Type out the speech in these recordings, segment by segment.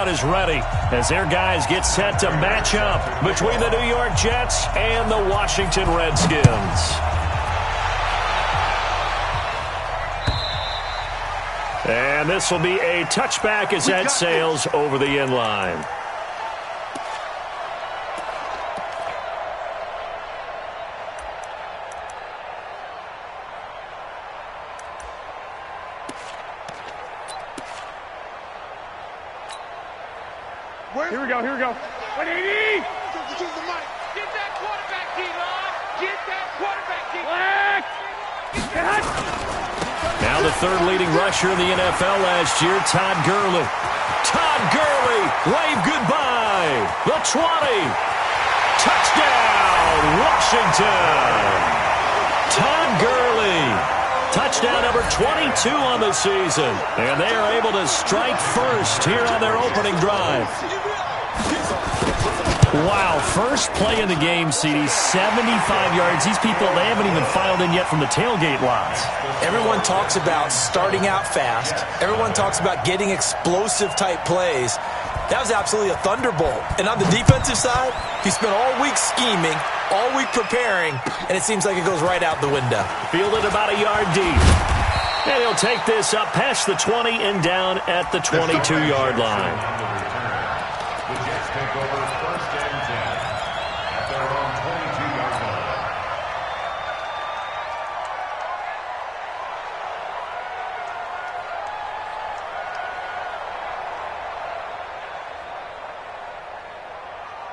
crowd is ready as their guys get set to match up between the New York Jets and the Washington Redskins. And this will be a touchback as that sails over the end line. Here we go, here we go. 180! Get that quarterback, D-line! Get that quarterback, D-line! Now the third leading rusher in the NFL last year, Todd Gurley. Todd Gurley, wave goodbye. The 20. Touchdown, Washington. Todd Gurley. Touchdown number 22 on the season. And they are able to strike first here on their opening drive. Wow, first play of the game, CD, 75 yards. These people, they haven't even filed in yet from the tailgate lots. Everyone talks about starting out fast. Everyone talks about getting explosive-type plays. That was absolutely a thunderbolt. And on the defensive side, he spent all week scheming, all week preparing, and it seems like it goes right out the window. Fielded about a yard deep. And he'll take this up past the 20 and down at the 22-yard line. The Jets take over first and 10 at their own 22-yard line.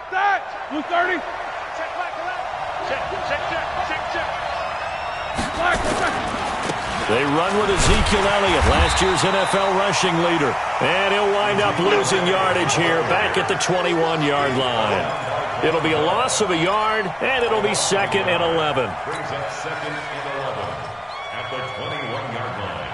Set! Blue 30. Check, black, check, check, check, check, check. Black, check. They run with Ezekiel Elliott, last year's NFL rushing leader. And he'll wind up losing yardage here back at the 21-yard line. It'll be a loss of a yard, and it'll be 2nd and 11. Brings up 2nd and 11 at the 21-yard line.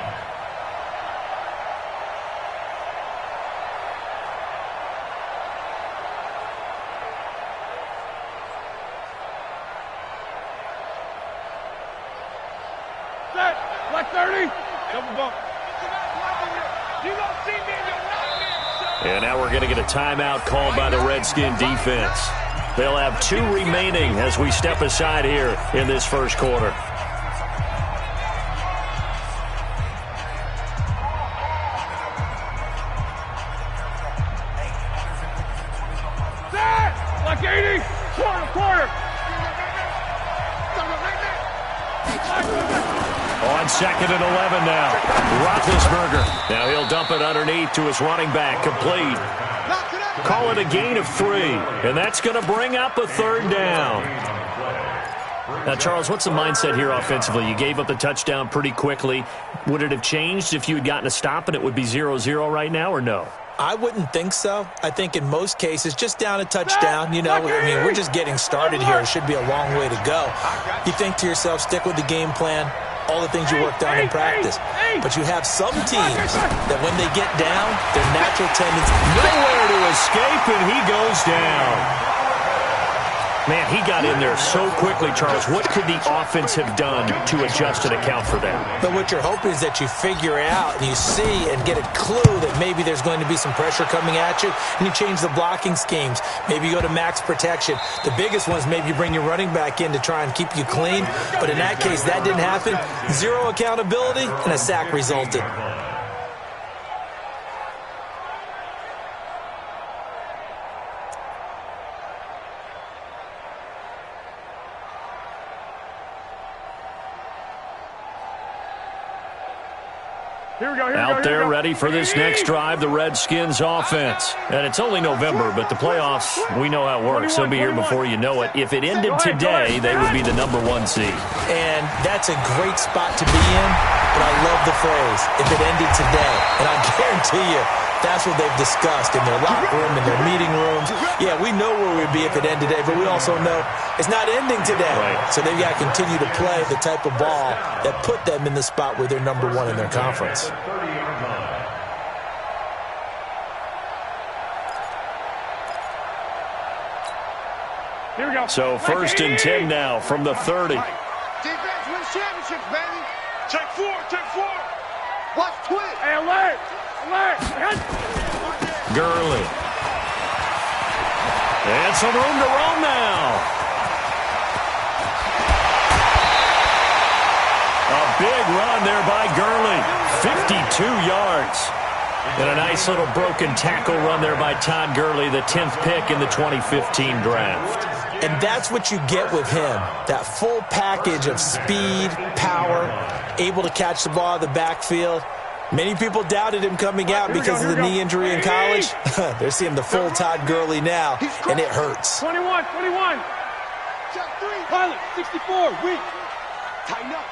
Set! Black 30. Double bump. You don't see me in your nightmare, And now we're going to get a timeout called by the Redskin defense. They'll have 2 remaining as we step aside here in this first quarter. Set! Black 80. Quarter. On 2nd and 11 now. Roethlisberger. Now he'll dump it underneath to his running back. Complete. Call it a gain of 3. And that's going to bring up a 3rd down. Now, Charles, what's the mindset here offensively? You gave up the touchdown pretty quickly. Would it have changed if you had gotten a stop and it would be 0-0 right now, or no? I wouldn't think so. I think in most cases, just down a touchdown, you know, I mean, we're just getting started here. It should be a long way to go. You think to yourself, stick with the game plan, all the things you worked on in practice. But you have some teams that when they get down, their natural tendency. Nowhere to escape, and he goes down. Man, he got in there so quickly, Charles. What could the offense have done to adjust and account for that? But what you're hoping is that you figure out and you see and get a clue that maybe there's going to be some pressure coming at you, and you change the blocking schemes. Maybe you go to max protection. The biggest one is maybe you bring your running back in to try and keep you clean. But in that case, that didn't happen. 0 accountability, and a sack resulted. Here we go, Out there ready for this next drive, the Redskins offense. And it's only November, but the playoffs, we know how it works. They'll be here before you know it. If it ended today, they would be the #1 seed. And that's a great spot to be in, but I love the phrase, if it ended today. And I guarantee you, that's what they've discussed in their locker room, in their meeting rooms. Yeah, we know where we'd be if it ended today, but we also know it's not ending today. Right. So they've got to continue to play the type of ball that put them in the spot where they're #1 in their conference. Here we go. So 1st and 10 now from the 30. Defense wins championships, baby. Check 4. Watch twist. Hey, alert. Gurley. And some room to roam now. A big run there by Gurley. 52 yards. And a nice little broken tackle run there by Todd Gurley, the 10th pick in the 2015 draft. And that's what you get with him, that full package of speed, power, able to catch the ball out of the backfield. Many people doubted him coming out because of the knee injury in college. They're seeing the full Todd Gurley now, and it hurts. 21. Pilot, 64, weak. Tighten up.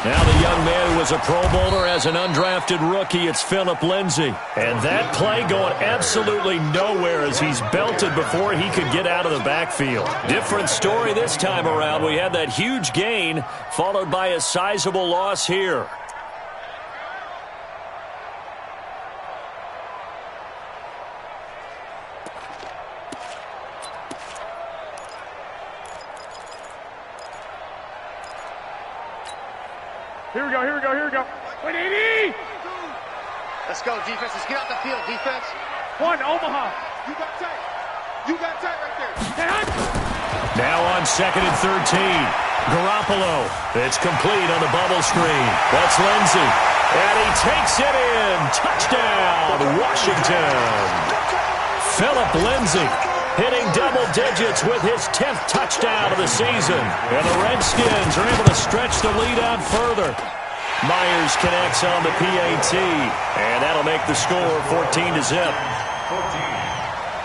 Now the young man who was a Pro Bowler as an undrafted rookie, it's Phillip Lindsay. And that play going absolutely nowhere as he's belted before he could get out of the backfield. Different story this time around. We had that huge gain followed by a sizable loss here. Here we go. 180! Let's go, defense. Let's get out the field, defense. One, Omaha. You got tight right there. Now on 2nd and 13. Garoppolo. It's complete on the bubble screen. That's Lindsay. And he takes it in. Touchdown, Washington. Phillip Lindsay hitting double digits with his 10th touchdown of the season. And the Redskins are able to stretch the lead out further. Myers connects on the PAT, and that'll make the score 14-0. 14.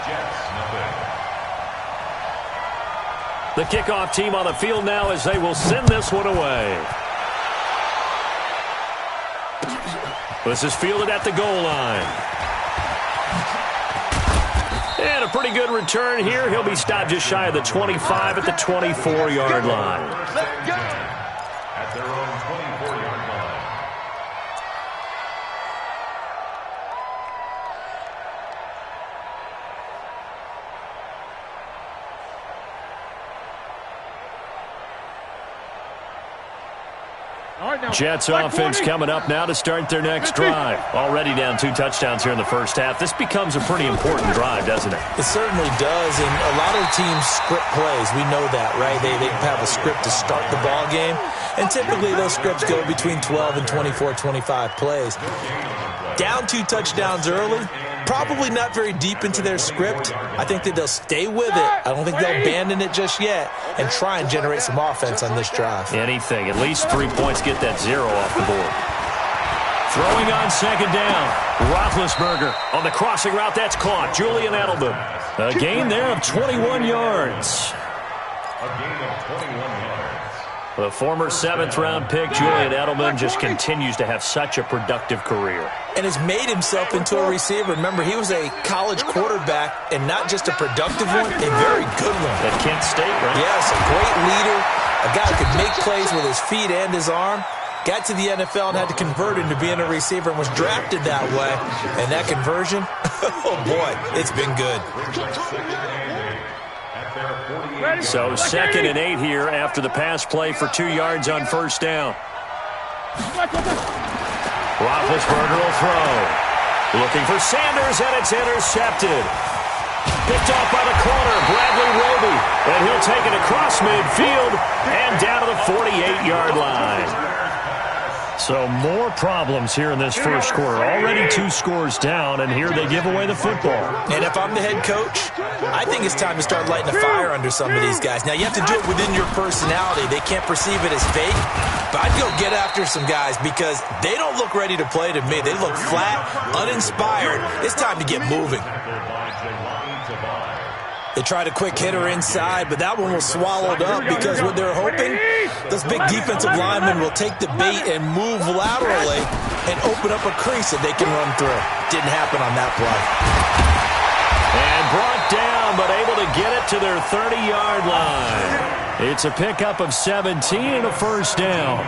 Jets, nothing. The kickoff team on the field now as they will send this one away. This is fielded at the goal line. And a pretty good return here. He'll be stopped just shy of the 25 at the 24-yard line. Let's go. At their own 24-yard line. Jets offense coming up now to start their next drive. Already down 2 touchdowns here in the first half. This becomes a pretty important drive, doesn't it? It certainly does, and a lot of teams script plays. We know that, right? They have a script to start the ball game, and typically those scripts go between 12 and 24, 25 plays. Down 2 touchdowns early, probably not very deep into their script. I think that they'll stay with it. I don't think they'll abandon it just yet and try and generate some offense on this drive. Anything. At least 3 points, get that 0 off the board. Throwing on 2nd down. Roethlisberger on the crossing route. That's caught. Julian Edelman. A gain there of 21 yards. A gain of 21 yards. The former 7th-round pick, Julian Edelman, just continues to have such a productive career. And has made himself into a receiver. Remember, he was a college quarterback, and not just a productive one, a very good one. At Kent State, right? Yes, a great leader, a guy who could make plays with his feet and his arm. Got to the NFL and had to convert into being a receiver and was drafted that way. And that conversion, oh boy, it's been good. So 2nd and 8 here after the pass play for 2 yards on 1st down. Roethlisberger will throw. Looking for Sanders, and it's intercepted. Picked off by the corner, Bradley Roby. And he'll take it across midfield and down to the 48-yard line. So more problems here in this first quarter. Already 2 scores down, and here they give away the football. And if I'm the head coach, I think it's time to start lighting a fire under some of these guys. Now, you have to do it within your personality. They can't perceive it as fake. But I'd go get after some guys because they don't look ready to play to me. They look flat, uninspired. It's time to get moving. They tried a quick hitter inside, but that one was swallowed up because what they're hoping, those big defensive linemen will take the bait and move laterally and open up a crease that they can run through. Didn't happen on that play. And brought down, but able to get it to their 30-yard line. It's a pickup of 17 and a 1st down.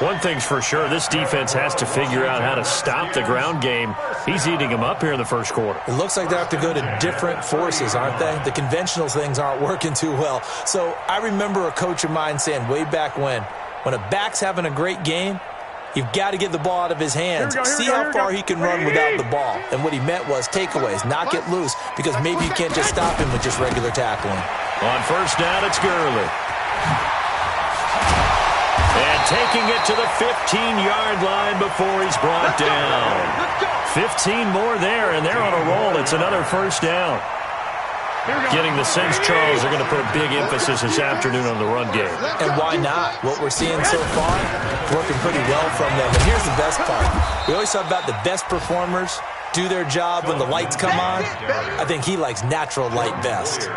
One thing's for sure, this defense has to figure out how to stop the ground game. He's eating them up here in the first quarter. It looks like they have to go to different forces, aren't they? The conventional things aren't working too well. So I remember a coach of mine saying way back when a back's having a great game, You've got to get the ball out of his hands. See how far he can run without the ball. And what he meant was takeaways, not get loose, because maybe you can't just stop him with just regular tackling. On first down, it's Gurley. And taking it to the 15-yard line before he's brought down. 15 more there, and they're on a roll. It's another first down. Getting the sense, Charles, are going to put a big emphasis this afternoon on the run game. And why not? What we're seeing so far, working pretty well from them. And here's the best part. We always talk about the best performers do their job when the lights come on. I think he likes natural light best.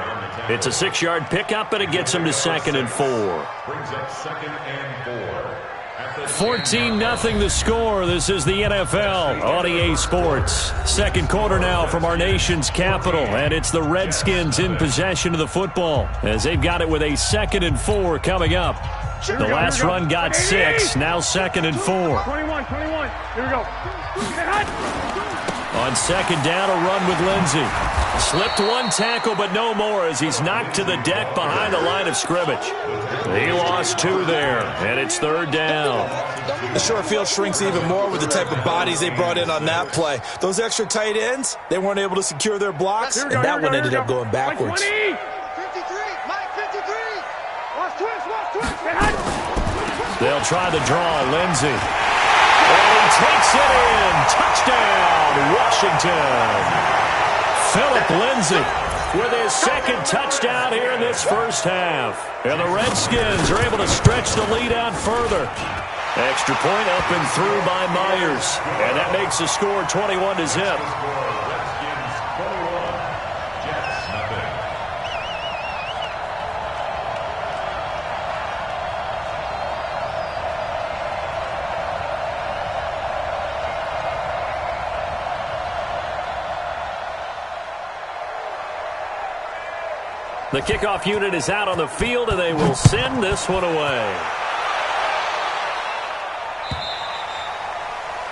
It's a 6-yard pickup, and it gets him to 2nd and 4. Brings up 2nd and 4. 14-0 the score. This is the NFL on EA Sports. Second quarter now from our nation's capital, and it's the Redskins in possession of the football as they've got it with a 2nd and 4 coming up. The last run got 6, now 2nd and 4. 21. Here we go. On second down, a run with Lindsey. Slipped one tackle, but no more as he's knocked to the deck behind the line of scrimmage. He lost 2 there, and it's 3rd down. The short field shrinks even more with the type of bodies they brought in on that play. Those extra tight ends, they weren't able to secure their blocks, and that one ended up going backwards. 53. Mike 53. Watch twist. They'll try the draw, Lindsey. And he takes it in. Touchdown, Washington. Philip Lindsey with his 2nd touchdown here in this first half. And the Redskins are able to stretch the lead out further. Extra point up and through by Myers. And that makes the score 21-0. The kickoff unit is out on the field, and they will send this one away.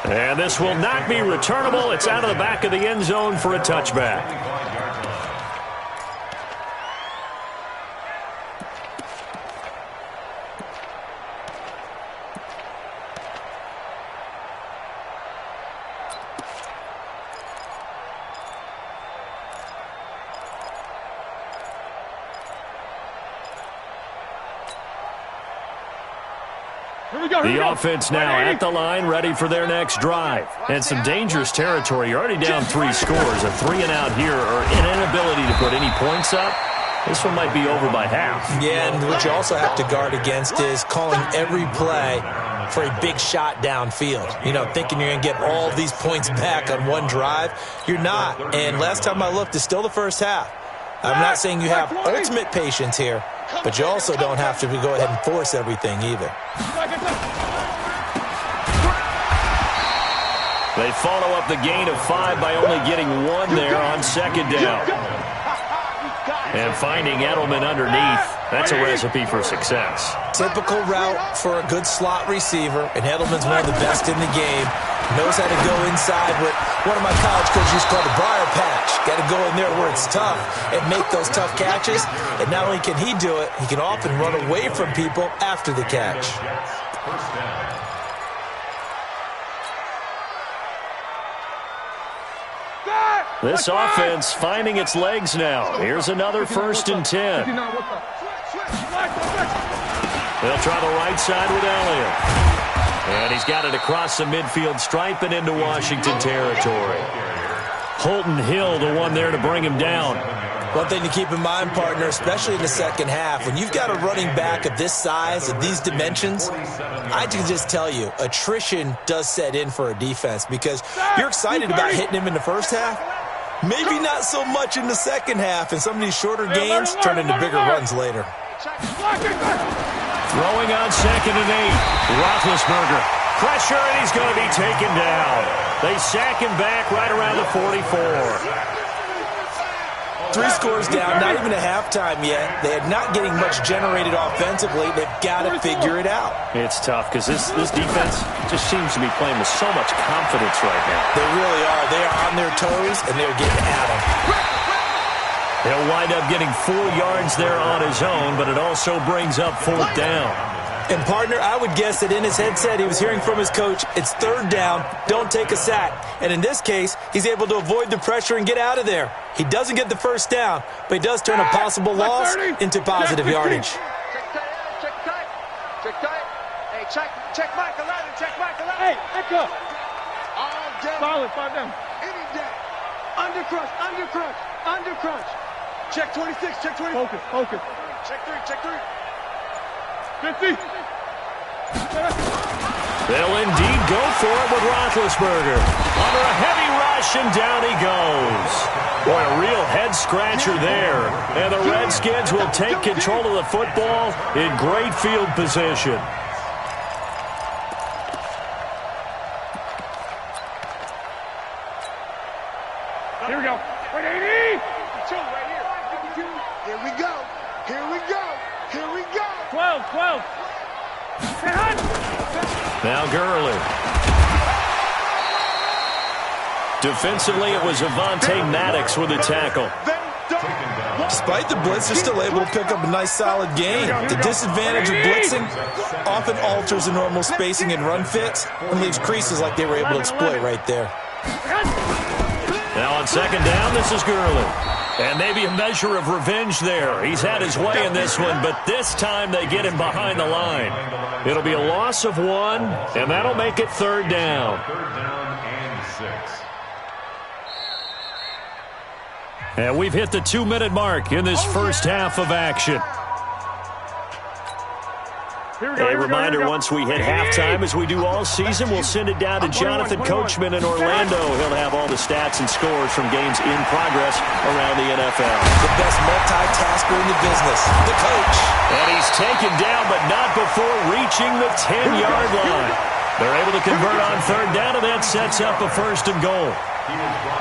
And this will not be returnable. It's out of the back of the end zone for a touchback. The offense now at the line, ready for their next drive. And some dangerous territory. You're already down 3 scores. A 3 and out here, or an inability to put any points up. This one might be over by half. Yeah, and what you also have to guard against is calling every play for a big shot downfield. You know, thinking you're going to get all these points back on one drive. You're not. And last time I looked, it's still the first half. I'm not saying you have ultimate patience here, but you also don't have to go ahead and force everything either. They follow up the gain of 5 by only getting 1 there on second down. And finding Edelman underneath, that's a recipe for success. Typical route for a good slot receiver, and Edelman's one of the best in the game. Knows how to go inside what one of my college coaches used to call the briar patch. Got to go in there where it's tough and make those tough catches. And not only can he do it, he can often run away from people after the catch. This offense finding its legs now. Here's another 1st and 10. They'll try the right side with Elliott. And he's got it across the midfield stripe and into Washington territory. Holton Hill, the one there to bring him down. One thing to keep in mind, partner, especially in the second half, when you've got a running back of this size, of these dimensions, I can just tell you, attrition does set in for a defense because you're excited about hitting him in the first half. Maybe not so much in the second half, and some of these shorter gains turn into bigger runs later. Throwing on 2nd and 8. Roethlisberger. Pressure, and he's going to be taken down. They sack him back right around the 44. 3 scores down, not even a halftime yet. They are not getting much generated offensively. They've got to figure it out. It's tough because this defense just seems to be playing with so much confidence right now. They really are. They are on their toes, and they're getting at them. He'll wind up getting 4 yards there on his own, but it also brings up 4th down. And, partner, I would guess that in his headset he was hearing from his coach, it's third down, don't take a sack. And in this case, he's able to avoid the pressure and get out of there. He doesn't get the first down, but he does turn a possible loss into positive yardage. Check tight. Hey, check Mike 11. Check Mike 11. Hey, echo. All day. Solid, 5 down. Any day. Under crunch. Check 26. Check 20. Focus. Check 3. 50. They'll indeed go for it with Roethlisberger. Under a heavy rush, and down he goes. Boy, a real head-scratcher there. And the Redskins will take control of the football in great field position. Here we go. 180. 2 right here. Here we go. 12. Now Gurley. Defensively, it was Avonte Maddox with a tackle. Despite the blitz, they're still able to pick up a nice, solid gain. The disadvantage of blitzing often alters the normal spacing and run fits and leaves creases like they were able to exploit right there. Now on second down, this is Gurley. And maybe a measure of revenge there. He's had his way in this one, but this time they get him behind the line. It'll be a loss of 1, and that'll make it third down. Third down and 6. And we've hit the 2-minute mark in this first half of action. A reminder, once we hit halftime, as we do all season, we'll send it down to Jonathan Coachman in Orlando. He'll have all the stats and scores from games in progress around the NFL. The best multitasker in the business, the coach. And he's taken down, but not before reaching the 10-yard line. They're able to convert on third down, and that sets up a 1st and goal.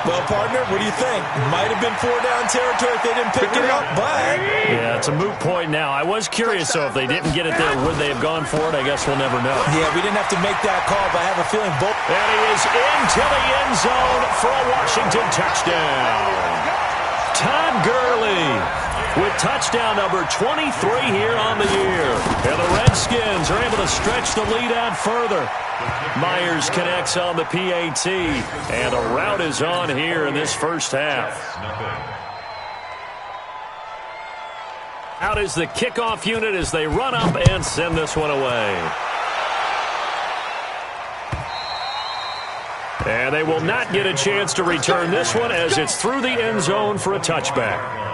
Well, partner, what do you think? Might have been 4-down territory if they didn't pick it up, but... Yeah, it's a moot point now. I was curious, though, if they didn't get it there, would they have gone for it? I guess we'll never know. Yeah, we didn't have to make that call, but I have a feeling both... And he is into the end zone for a Washington touchdown. Todd Gurley with touchdown number 23 here on the year. And the Redskins are able to stretch the lead out further. Myers connects on the PAT, and a rout is on here in this first half. Out is the kickoff unit as they run up and send this one away. And they will not get a chance to return this one as it's through the end zone for a touchback.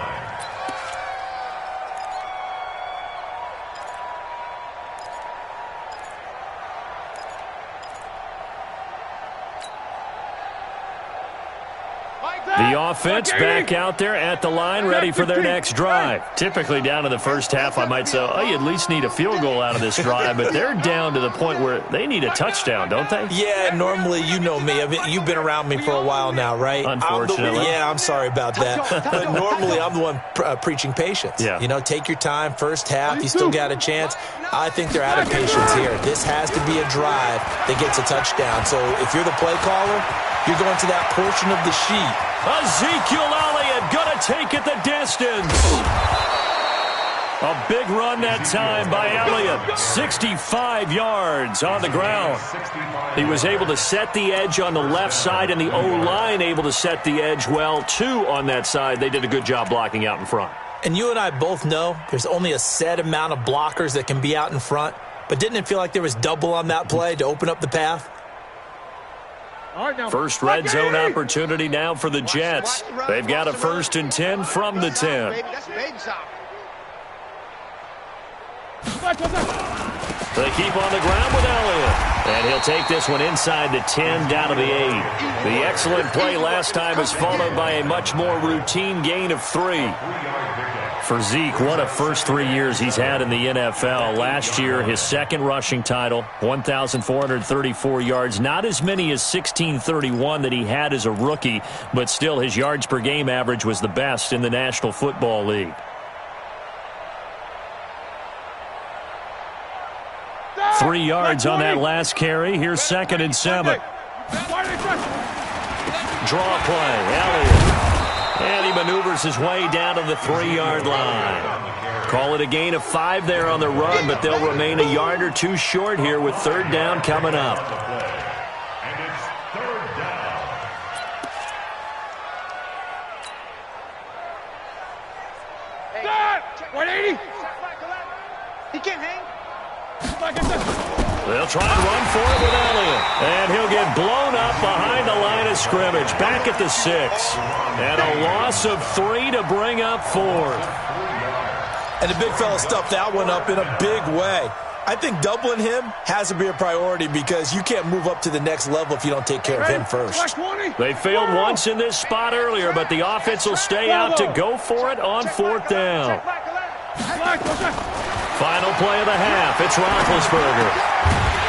The offense back out there at the line, ready for their next drive. Typically down to the first half, I might say, oh, you at least need a field goal out of this drive, but they're down to the point where they need a touchdown, don't they? Yeah, normally, you know me. I mean, you've been around me for a while now, right? Unfortunately. I'm sorry about that. But normally, I'm the one preaching patience. Yeah. You know, take your time, first half, you still got a chance. I think they're out of patience here. This has to be a drive that gets a touchdown. So if you're the play caller, you're going to that portion of the sheet. Ezekiel Elliott going to take it the distance. A big run that time by Elliott. 65 yards on the ground. He was able to set the edge on the left side, and the O-line able to set the edge well, too, on that side. They did a good job blocking out in front. And you and I both know there's only a set amount of blockers that can be out in front. But didn't it feel like there was double on that play to open up the path? First red zone opportunity now for the Jets. They've got a 1st and 10 from the 10. They keep on the ground with Elliott. And he'll take this one inside the 10, down to the 8. The excellent play last time is followed by a much more routine gain of 3. For Zeke, what a first 3 years he's had in the NFL. Last year, his second rushing title, 1,434 yards. Not as many as 1,631 that he had as a rookie, but still his yards per game average was the best in the National Football League. Three yards on that last carry. Here's 2nd and 7. Draw play. Elliott. And he maneuvers his way down to the 3-yard line. Call it a gain of 5 there on the run, but they'll remain a yard or two short here with third down coming up. And it's third down. Stop! 180! He can't hang. They'll try and run for it with Elliott. And he'll get blown up behind the line of scrimmage. Back at the 6. And a loss of 3 to bring up 4th. And the big fella stuffed that one up in a big way. I think doubling him has to be a priority because you can't move up to the next level if you don't take care of him first. They failed once in this spot earlier, but the offense will stay out to go for it on 4th down. Final play of the half. It's Roethlisberger.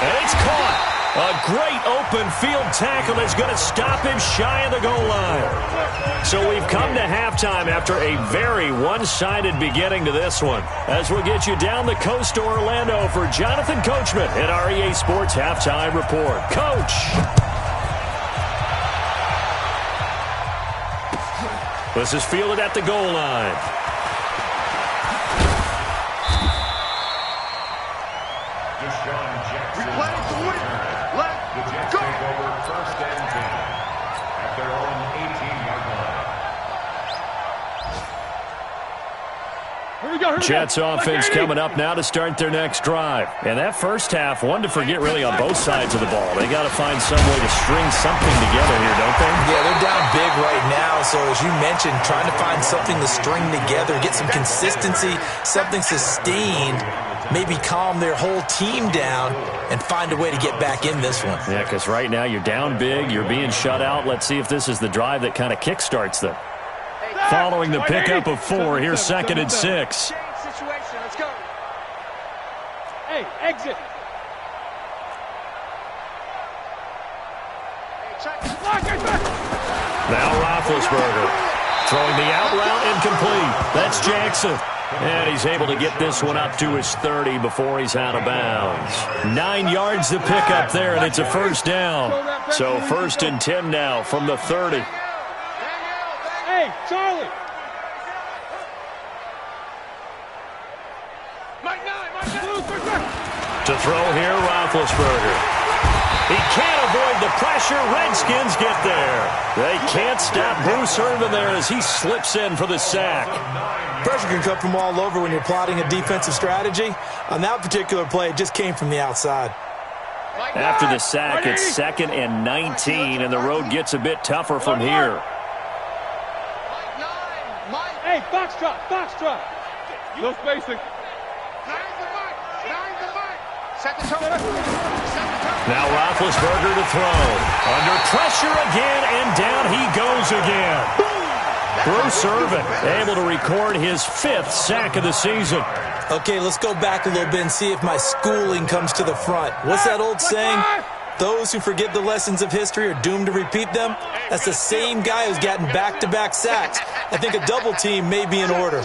And it's caught. A great open field tackle that's going to stop him shy of the goal line. So we've come to halftime after a very one-sided beginning to this one. As we'll get you down the coast to Orlando for Jonathan Coachman at our EA Sports Halftime Report. Coach. This is fielded at the goal line. The Jets take over first and 10 at their own 18-yard line. Jets offense coming up now to start their next drive. And that first half, one to forget really on both sides of the ball. They got to find some way to string something together here, don't they? Yeah, they're down big right now. So as you mentioned, trying to find something to string together, get some consistency, something sustained, maybe calm their whole team down and find a way to get back in this one. Yeah, because right now you're down big, you're being shut out. Let's see if this is the drive that kind of kickstarts them. Following the pickup of 4, here's 2nd and 6. Let's go. Hey, exit. Now Roethlisberger throwing the out route incomplete. That's Jackson. And he's able to get this one up to his 30 before he's out of bounds. 9 yards to pick up there, and it's a first down. So 1st and 10 now from the 30. Hey, Charlie. To throw here, Roethlisberger. He can't avoid the pressure. Redskins get there. They can't stop Bruce Irvin there as he slips in for the sack. Pressure can come from all over when you're plotting a defensive strategy. On that particular play, it just came from the outside. After the sack, it's 2nd and 19, and the road gets a bit tougher from here. Hey, box drop. No spacing. Now Roethlisberger to throw. Under pressure again, and down he goes again. Bruce Irvin able to record his 5th sack of the season. Okay, let's go back a little bit and see if my schooling comes to the front. What's that old saying? Those who forget the lessons of history are doomed to repeat them. That's the same guy who's gotten back-to-back sacks. I think a double team may be in order.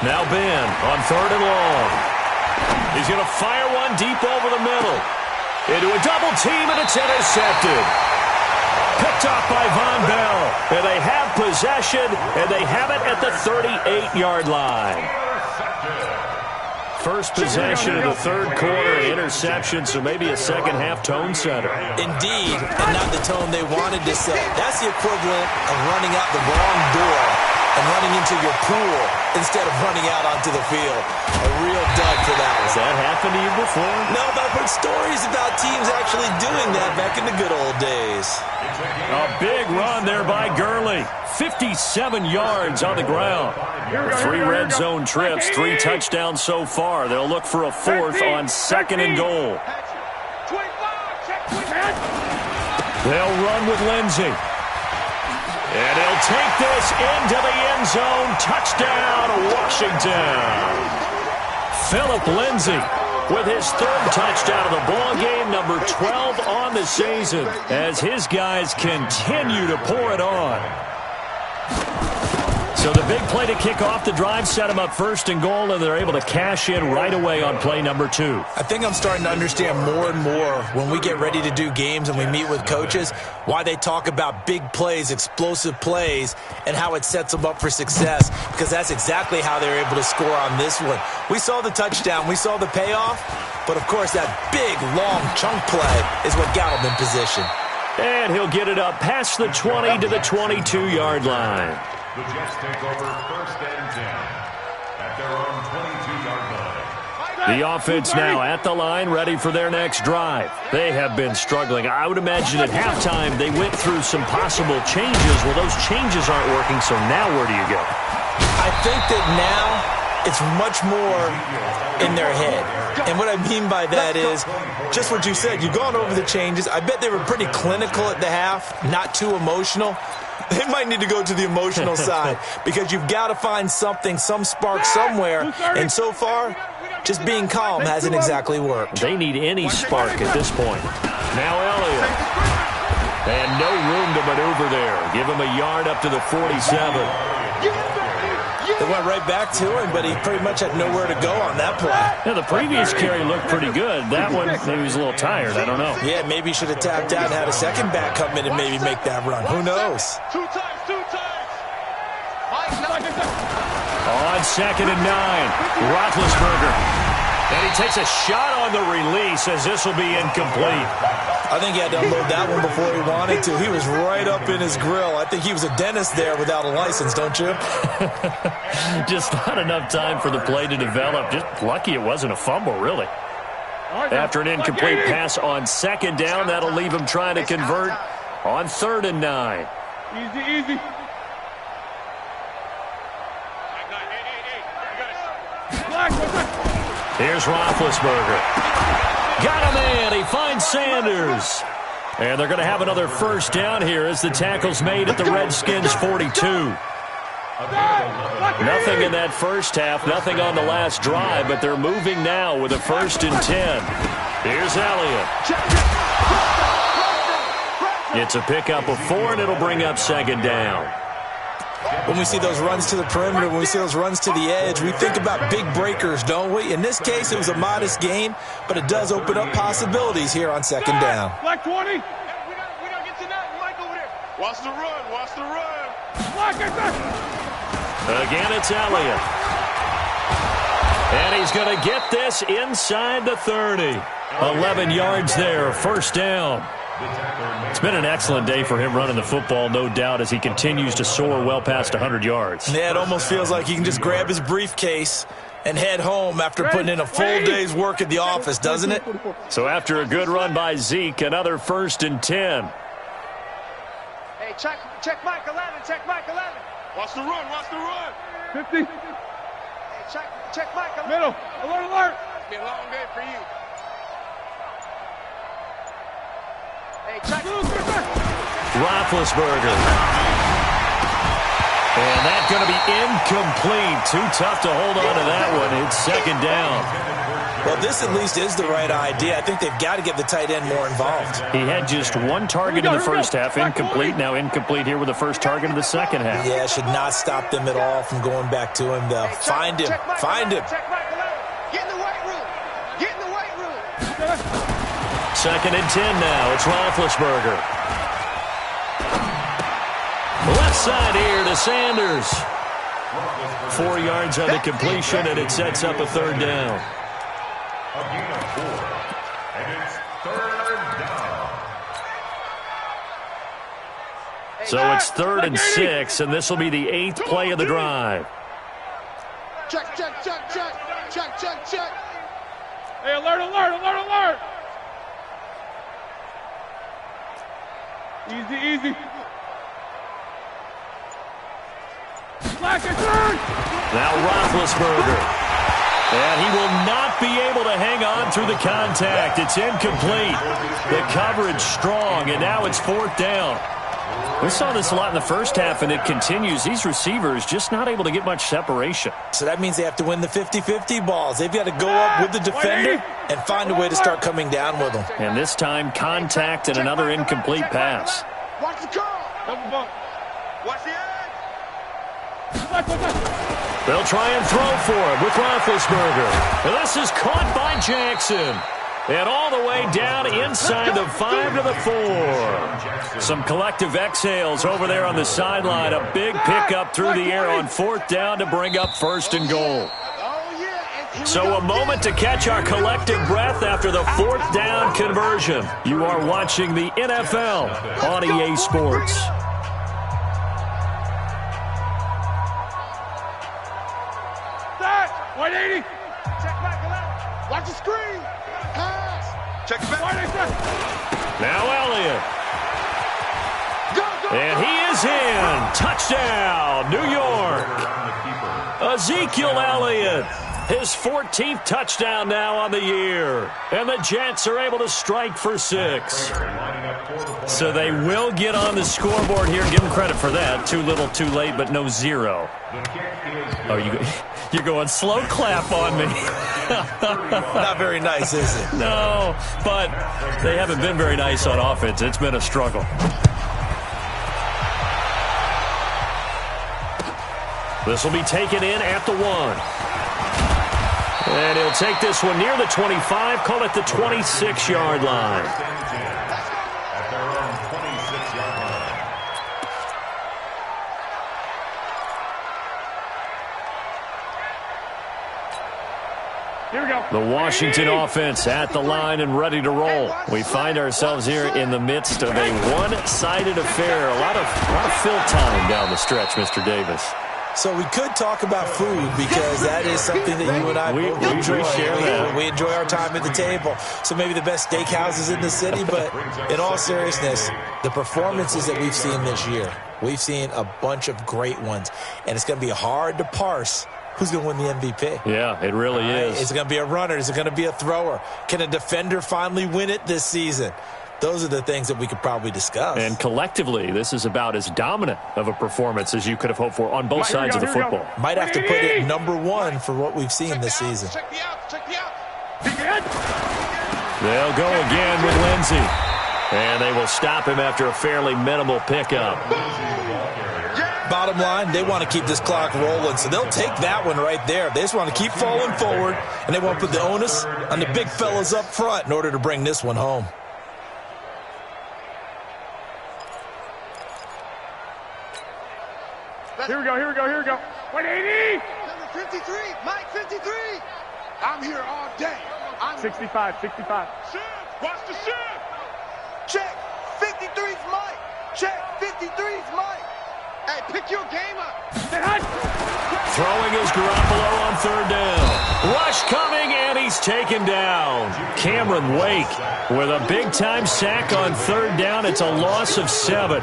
Now Ben on 3rd and long. He's going to fire one deep over the middle. Into a double team, and it's intercepted. Picked off by Von Bell. And they have possession, and they have it at the 38-yard line. First possession of the 3rd quarter, an interception, so maybe a second-half tone setter. Indeed, and not the tone they wanted to set. That's the equivalent of running out the wrong door and running into your pool instead of running out onto the field. A real dud for that one. Has that happened to you before? No, but I've heard stories about teams actually doing that back in the good old days. A big run there by Gurley. 57 yards on the ground. 3 red zone trips, 3 touchdowns so far. They'll look for a 4th on 2nd and goal. They'll run with Lindsey. And he'll take this into the end zone. Touchdown, Washington. Philip Lindsey with his 3rd touchdown of the ball game, number 12 on the season, as his guys continue to pour it on. So the big play to kick off the drive set them up first and goal, and they're able to cash in right away on play number 2. I think I'm starting to understand more and more when we get ready to do games and we meet with coaches why they talk about big plays, explosive plays, and how it sets them up for success, because that's exactly how they're able to score on this one. We saw the touchdown. We saw the payoff. But, of course, that big, long chunk play is what got him in position. And he'll get it up past the 20 to the 22-yard line. The Jets take over first and 10 at their own 22-yard line. The offense now at the line, ready for their next drive. They have been struggling. I would imagine at halftime they went through some possible changes. Well, those changes aren't working, so now where do you go? I think that now it's much more in their head. And what I mean by that is just what you said. You've gone over the changes. I bet they were pretty clinical at the half, not too emotional. They might need to go to the emotional side because you've got to find something, some spark somewhere. And so far, just being calm hasn't exactly worked. They need any spark at this point. Now Elliott. And no room to maneuver there. Give him a yard up to the 47. They went right back to him, but he pretty much had nowhere to go on that play. Yeah, the previous carry looked pretty good. That one, maybe he was a little tired. I don't know. Yeah, maybe he should have tapped out and had a second back come in and maybe make that run. Who knows? Two times. On 2nd and 9, Roethlisberger. And he takes a shot on the release as this will be incomplete. I think he had to unload that one before he wanted to. He was right up in his grill. I think he was a dentist there without a license, don't you? Just not enough time for the play to develop. Just lucky it wasn't a fumble, really. After an incomplete pass on 2nd down, that'll leave him trying to convert on 3rd and 9. Easy. Here's Roethlisberger. Got him in. He finds Sanders. And they're going to have another first down here as the tackle's made at the Redskins' 42. Nothing in that first half, nothing on the last drive, but they're moving now with a 1st and 10. Here's Elliott. It's a pickup of 4, and it'll bring up 2nd down. When we see those runs to the perimeter, when we see those runs to the edge, we think about big breakers, don't we? In this case, it was a modest gain, but it does open up possibilities here on 2nd down. Black 20. We don't get to nothing. Mike over there. Watch the run. Black, Again, it's Elliott. And he's going to get this inside the 30. 11 yards there, 1st down. It's been an excellent day for him running the football, no doubt, as he continues to soar well past 100 yards. Yeah, it almost feels like he can just grab his briefcase and head home after putting in a full day's work at the office, doesn't it? So after a good run by Zeke, another 1st and 10. Hey, check Mike 11. Watch the run. 50. Hey, check Mike 11. Middle. Alert. It's been a long day for you. Hey, check. Roethlisberger. And that's going to be incomplete. Too tough to hold on to that one. It's 2nd down. Well, this at least is the right idea. I think they've got to get the tight end more involved. He had just 1 target in the first half, incomplete. Now incomplete here with the first target of the second half. Yeah, it should not stop them at all from going back to him, though. Find him. Find him. Check Mike 11. Get in the weight room. 2nd and 10 now. It's Roethlisberger. Left side here to Sanders. 4 yards on the completion, and it sets up a 3rd down. A gain of 4, and it's 3rd down. So it's 3rd and 6, and this will be the 8th play of the drive. Check. Hey, alert. Easy. Black and turn. Now Roethlisberger. And he will not be able to hang on through the contact. It's incomplete. The coverage strong, and now it's 4th down. We saw this a lot in the first half, and it continues. These receivers just not able to get much separation. So that means they have to win the 50-50 balls. They've got to go up with the defender and find a way to start coming down with them. And this time, contact and another incomplete pass. Watch the curl. Double bump. Watch the edge. They'll try and throw for him with Roethlisberger. And this is caught by Jackson. And all the way down inside the 5 to the 4. Some collective exhales over there on the sideline. A big pickup through the air on 4th down to bring up 1st and goal. So a moment to catch our collective breath after the 4th down conversion. You are watching the NFL on EA Sports. Start! 180! Check back 11. Watch the screen! Pass! Check back! Now Elliott. And he is in. Touchdown, New York. Ezekiel Elliott. His 14th touchdown now on the year. And the Jets are able to strike for 6. So they will get on the scoreboard here. Give them credit for that. Too little, too late, but no 0. Oh, you're going slow clap on me. Not very nice, is it? No, but they haven't been very nice on offense. It's been a struggle. This will be taken in at the 1. And he'll take this one near the 25, call it the 26-yard line. At their own 26-yard line. Here we go. The Washington offense at the line and ready to roll. We find ourselves here in the midst of a one-sided affair. A lot of fill time down the stretch, Mr. Davis. So we could talk about food because that is something that you and I both enjoy. We share that. We enjoy our time at the table. So maybe the best steakhouses in the city, but in all seriousness, the performances that we've seen this year, we've seen a bunch of great ones, and it's going to be hard to parse who's going to win the MVP. Yeah, it really is. Is it going to be a runner? Is it going to be a thrower? Can a defender finally win it this season? Those are the things that we could probably discuss. And collectively, this is about as dominant of a performance as you could have hoped for on both sides of the football. Might have to put it number 1 for what we've seen this season. Check me out. They'll go again with Lindsey. And they will stop him after a fairly minimal pickup. Bottom line, they want to keep this clock rolling, so they'll take that one right there. They just want to keep falling forward, and they want to put the onus on the big fellas up front in order to bring this one home. Here we go. 180! Number 53, Mike 53. I'm here all day. 65. Shift, watch the shift. Check, 53's Mike. Check, 53's Mike. Hey, pick your game up. Throwing is Garoppolo on 3rd down. Rush coming, and he's taken down. Cameron Wake with a big-time sack on 3rd down. It's a loss of 7.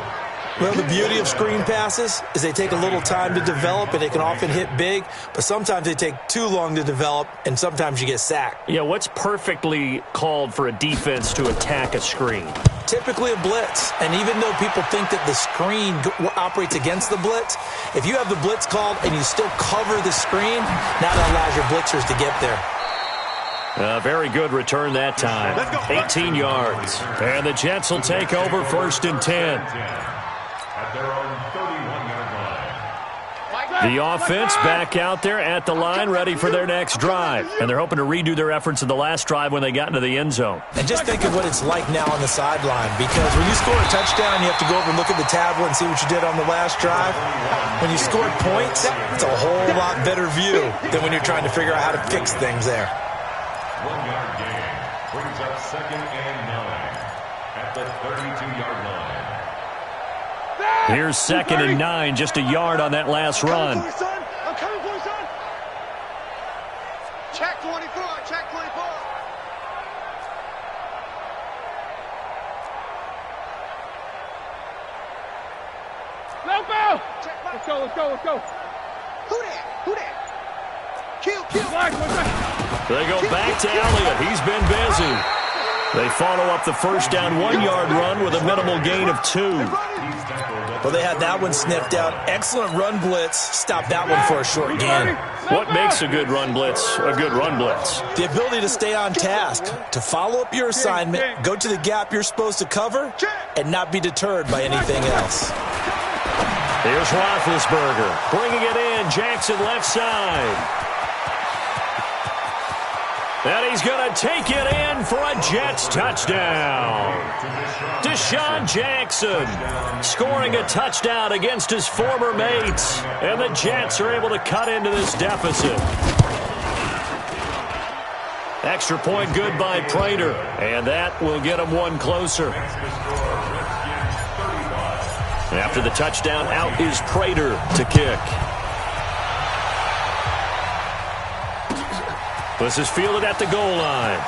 Well, the beauty of screen passes is they take a little time to develop, and they can often hit big, but sometimes they take too long to develop, and sometimes you get sacked. Yeah, what's perfectly called for a defense to attack a screen? Typically a blitz, and even though people think that the screen operates against the blitz, if you have the blitz called and you still cover the screen, now that allows your blitzers to get there. Very good return that time. 18 yards. And the Jets will take over 1st and 10. At their own 31-yard line. The offense back out there at the line, ready for their next drive. And they're hoping to redo their efforts in the last drive when they got into the end zone. And just think of what it's like now on the sideline, because when you score a touchdown, you have to go over and look at the tablet and see what you did on the last drive. When you scored points, it's a whole lot better view than when you're trying to figure out how to fix things there. 1-yard gain brings up 2nd and 9 at the 32-yard line. Here's 2nd and 9, just a yard on that last run. I'm coming for you, son. Check 24, check 24. Loco! Let's go. Who that? Kill. They go back to Elliott. He's been busy. They follow up the 1st down 1-yard run with a minimal gain of 2. Well, they had that one sniffed out. Excellent run blitz. Stop that one for a short gain. What makes a good run blitz a good run blitz? The ability to stay on task, to follow up your assignment, go to the gap you're supposed to cover, and not be deterred by anything else. Here's Roethlisberger bringing it in. Jackson left side. And he's going to take it in for a Jets touchdown. Deshaun Jackson scoring a touchdown against his former mates. And the Jets are able to cut into this deficit. Extra point good by Prater. And that will get him one closer. After the touchdown, out is Prater to kick. This is fielded at the goal line.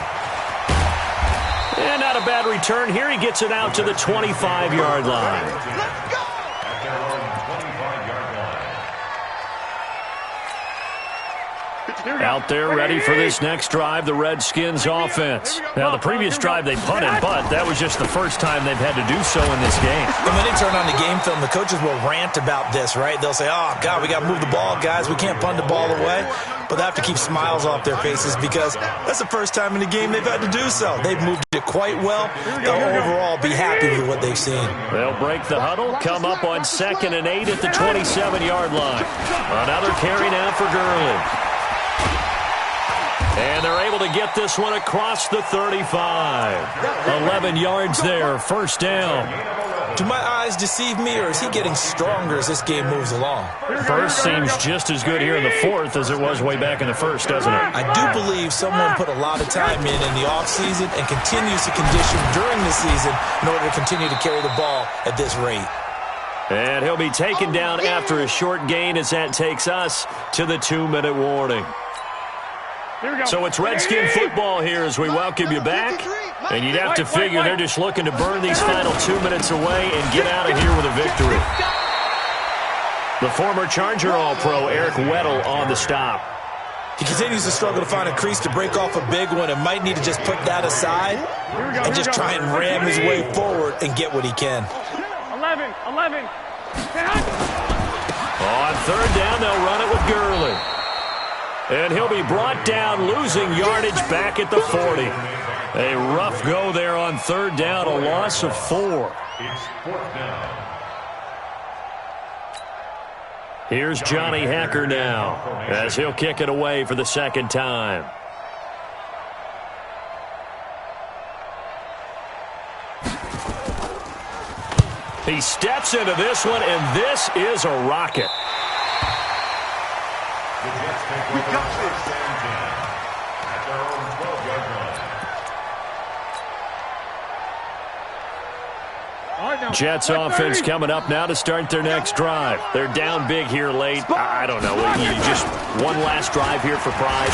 And not a bad return here. He gets it out to the 25-yard line. Let's go! At their own 25-yard line. Out there ready for this next drive, the Redskins offense. Now, the previous drive they punted, but that was just the first time they've had to do so in this game. And when they turn on the game film, the coaches will rant about this, right? They'll say, oh, God, we got to move the ball, guys. We can't punt the ball away. But they have to keep smiles off their faces because that's the first time in the game they've had to do so. They've moved it quite well. They'll overall be happy with what they've seen. They'll break the huddle, come up on 2nd and 8 at the 27-yard line. Another carry now for Gurley. And they're able to get this one across the 35. 11 yards there, first down. Do my eyes deceive me, or is he getting stronger as this game moves along? First seems just as good here in the fourth as it was way back in the first, doesn't it? I do believe someone put a lot of time in the offseason and continues to condition during the season in order to continue to carry the ball at this rate. And he'll be taken down after a short gain as that takes us to the 2-minute warning. So it's Redskin football here as we welcome you back. And you'd have to figure they're just looking to burn these final 2 minutes away and get out of here with a victory. The former Charger All-Pro Eric Weddle on the stop. He continues to struggle to find a crease to break off a big one and might need to just put that aside and just try and ram his way forward and get what he can. 11. On third down, they'll run it with Gurley. And he'll be brought down, losing yardage back at the 40. A rough go there on third down, a loss of 4. It's 4th down. Here's Johnny Hacker now, as he'll kick it away for the second time. He steps into this one, and this is a rocket. The Jets take over first and 10 at their own 12-yard line. Jets offense coming up now to start their next drive. They're down big here late. I don't know. You just one last drive here for pride.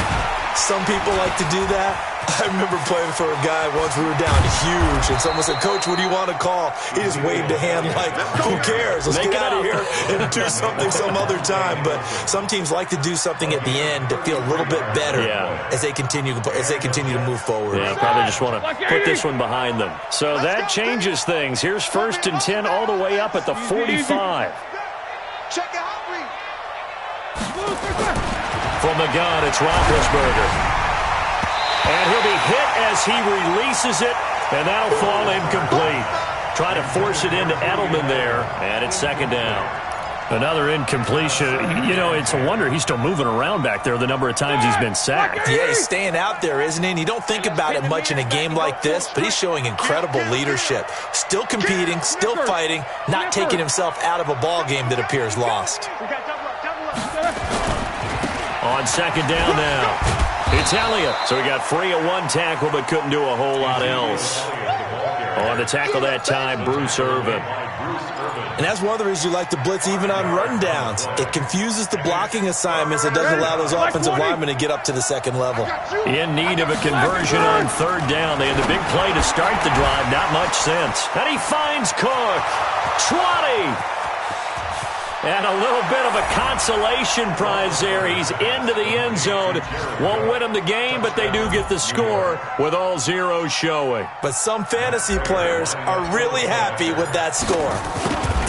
Some people like to do that. I remember playing for a guy once. We were down huge, and someone said, Coach, what do you want to call? He just waved a hand like, who cares? Let's get out of here and do something some other time. But some teams like to do something at the end to feel a little bit better as they continue to move forward. Yeah, probably just want to put this one behind them. So that changes things. Here's 1st and 10 all the way up at the 45. Check it out, From the gun, it's Roethlisberger. And he'll be hit as he releases it, and that'll fall incomplete. Try to force it into Edelman there, and it's 2nd down. Another incompletion. You know, it's a wonder he's still moving around back there the number of times he's been sacked. Yeah, he's staying out there, isn't he? And you don't think about it much in a game like this, but he's showing incredible leadership. Still competing, still fighting, not taking himself out of a ball game that appears lost. On 2nd down now. It's Elliott. So he got free of one tackle but couldn't do a whole lot else. On the tackle that time, Bruce Irvin. And that's one of the reasons you like to blitz even on rundowns. It confuses the blocking assignments. It doesn't allow those offensive linemen to get up to the second level. In need of a conversion on third down. They had the big play to start the drive. Not much sense. And he finds Cook. 20. And a little bit of a consolation prize there. He's into the end zone. Won't win them the game, but they do get the score with all zeros showing. But some fantasy players are really happy with that score.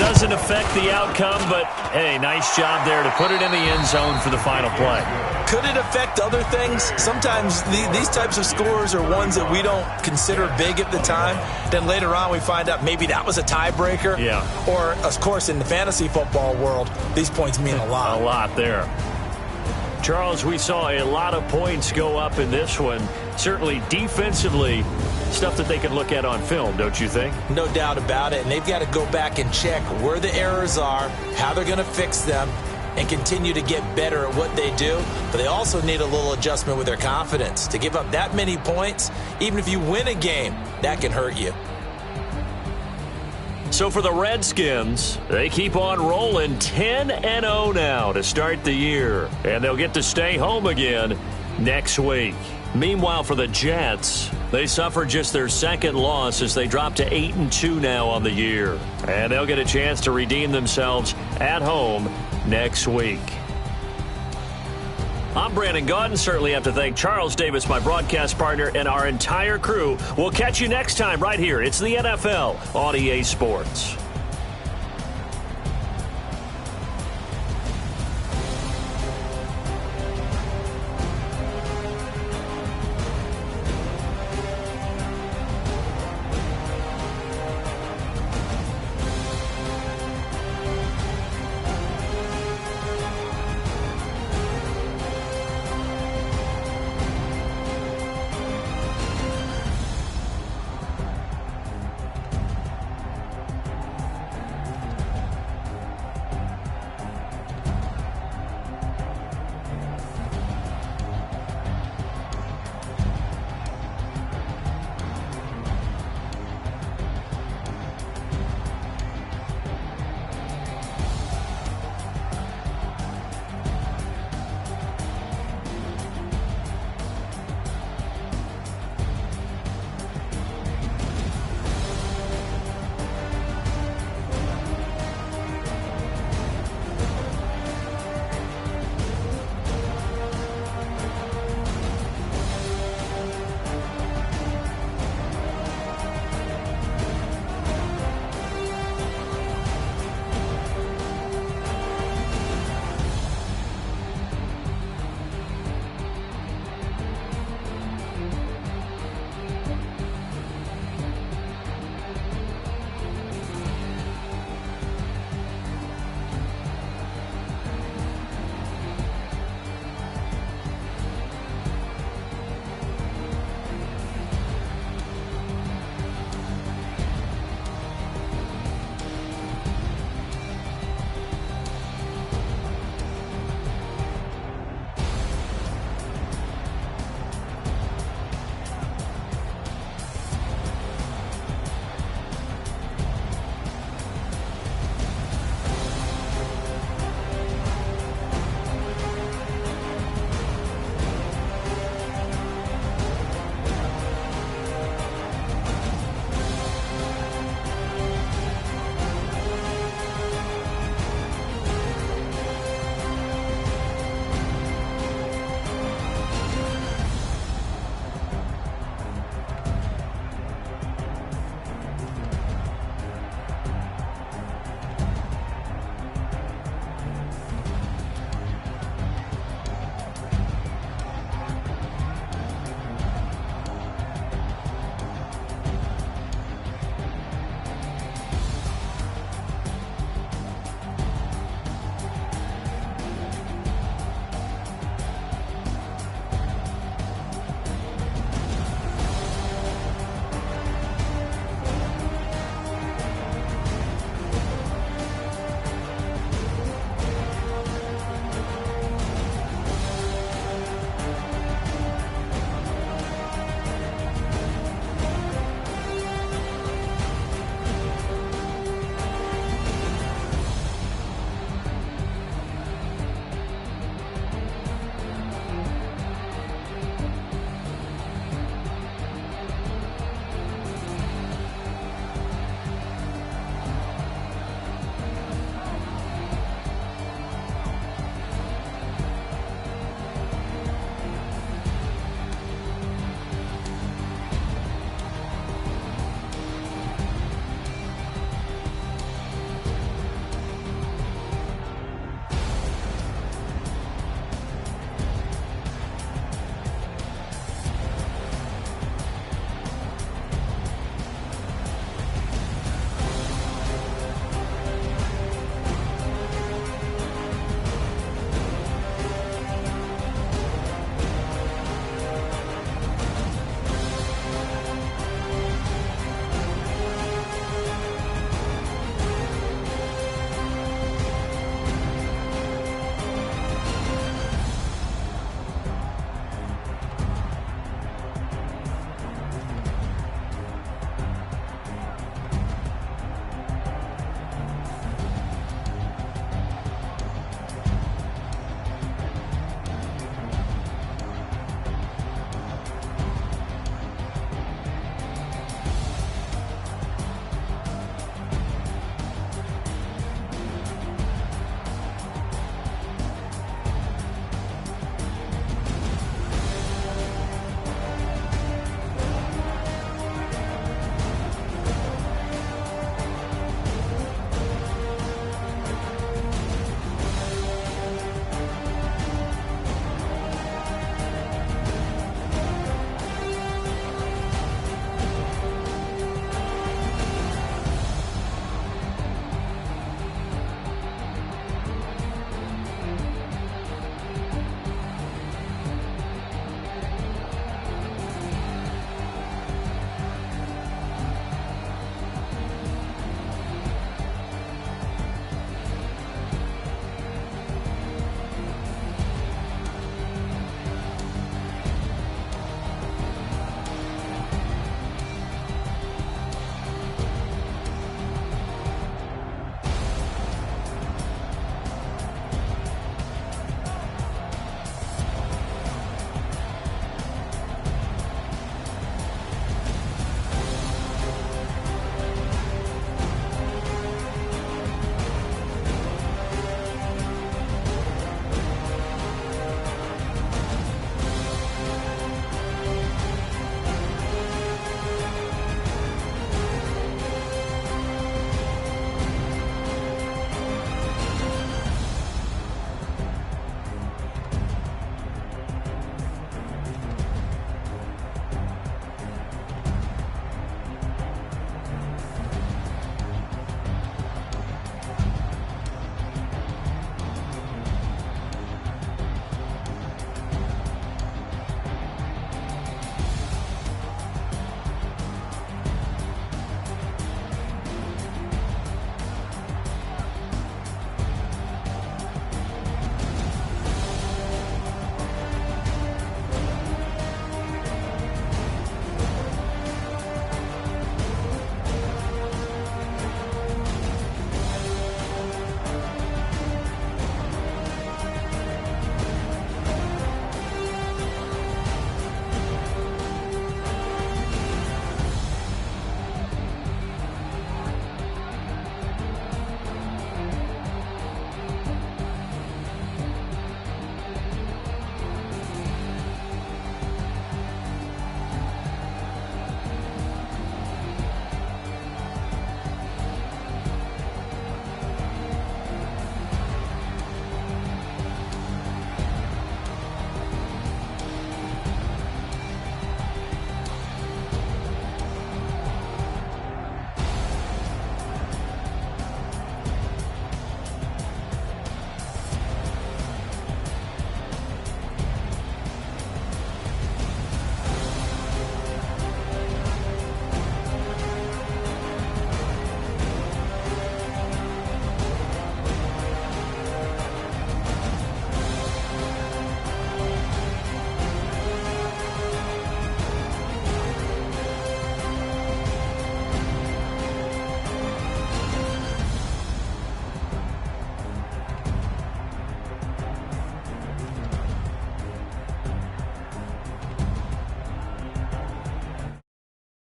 doesn't affect the outcome, but, hey, nice job there to put it in the end zone for the final play. Could it affect other things? Sometimes these types of scores are ones that we don't consider big at the time. Then later on we find out maybe that was a tiebreaker. Yeah. Or, of course, in the fantasy football world, these points mean a lot. A lot there. Charles, we saw a lot of points go up in this one. Certainly defensively, stuff that they can look at on film, don't you think? No doubt about it. And they've got to go back and check where the errors are, how they're going to fix them, and continue to get better at what they do. But they also need a little adjustment with their confidence. To give up that many points, even if you win a game, that can hurt you. So for the Redskins, they keep on rolling 10-0 now to start the year. And they'll get to stay home again next week. Meanwhile, for the Jets, they suffer just their second loss as they drop to 8-2 now on the year. And they'll get a chance to redeem themselves at home next week. I'm Brandon Gaudin. Certainly have to thank Charles Davis, my broadcast partner, and our entire crew. We'll catch you next time right here. It's the NFL on EA Sports.